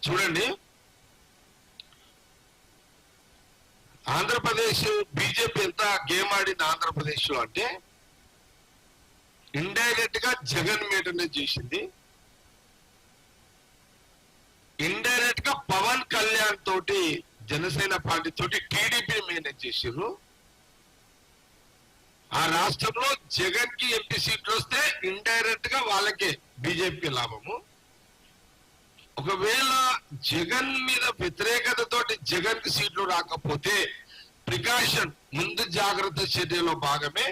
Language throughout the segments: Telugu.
చూడండి, ఆంధ్రప్రదేశ్ బీజేపీ ఎంత గేమ్ ఆడింది ఆంధ్రప్రదేశ్ లో అంటే ఇండైరెక్ట్ గా జగన్ మీటనే చేసింది, ఇండైరెక్ట్ గా పవన్ కళ్యాణ్ తోటి జనసేన పార్టీ తోటి టీడీపీ మేనేజ్ చేసిర్రు. ఆ రాష్ట్రంలో జగన్ కి ఎంపీ సీట్లు వస్తే ఇండైరెక్ట్ గా వాళ్ళకే బీజేపీ లాభము. ఒకవేళ జగన్ మీద వ్యతిరేకతతోటి జగన్ కి సీట్లు రాకపోతే ప్రికాషన్ ముందు జాగ్రత్త చర్యలో భాగమే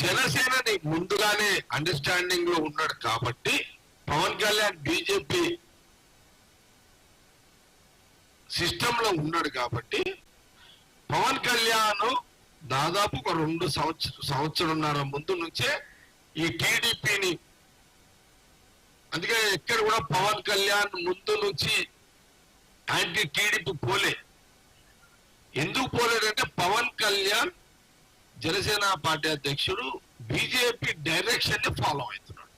జనసేనని ముందుగానే అండర్స్టాండింగ్ లో ఉన్నాడు కాబట్టి పవన్ కళ్యాణ్ బీజేపీ సిస్టమ్ లో ఉన్నాడు కాబట్టి పవన్ కళ్యాణ్ దాదాపు ఒక 2 సంవత్సరంన్నర ముందు నుంచే ఈ టీడీపీని, అందుకే ఎక్కడ కూడా పవన్ కళ్యాణ్ ముందు నుంచి యాంటీ టీడీపీ పోలే. ఎందుకు పోలేదంటే పవన్ కళ్యాణ్ జనసేన పార్టీ అధ్యక్షుడు బీజేపీ డైరెక్షన్ ని ఫాలో అవుతున్నాడు.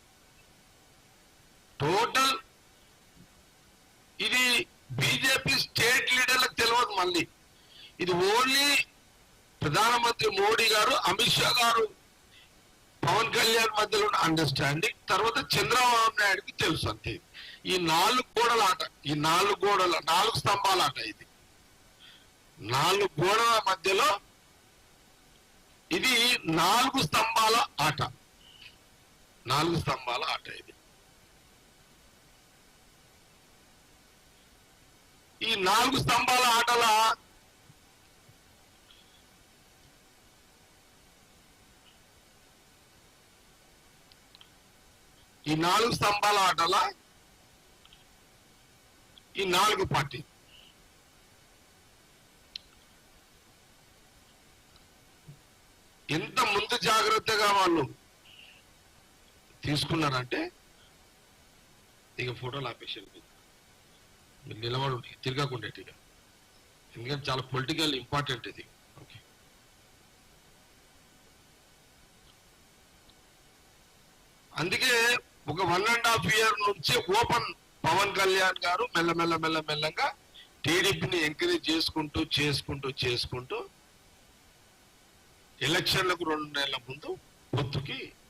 టోటల్ ఇది బీజేపీ స్టేట్ లీడర్లకు తెలియదు. మళ్ళీ ఇది ఓన్లీ ప్రధానమంత్రి మోడీ గారు, అమిత్ షా గారు, పవన్ కళ్యాణ్ మధ్యలో ఉన్న అండర్స్టాండింగ్, తర్వాత చంద్రబాబు నాయుడుకి తెలుసు అంతే. ఈ 4 గోడల ఆట, ఈ 4 స్తంభాల ఆట, ఇది 4 గోడల మధ్యలో ఇది 4 స్తంభాల ఆట, 4 స్తంభాల ఆట ఇది. ఈ 4 స్తంభాల ఆటల ఈ 4 పార్టీ ఎంత ముందు జాగ్రత్తగా వాళ్ళు తీసుకున్నారంటే, ఇక ఫోటోలు ఆపేసారు, మీరు నిలబడు తిరగకుండేటిగా, ఎందుకంటే చాలా పొలిటికల్ ఇంపార్టెంట్ ఇది. ఓకే, అందుకే ఒక 1.5 ఇయర్ నుంచి ఓపెన్ పవన్ కళ్యాణ్ గారు మెల్లగా టీడీపీని ఎంకరేజ్ చేసుకుంటూ ఎలక్షన్లకు 2 నెలల ముందు పొత్తుకి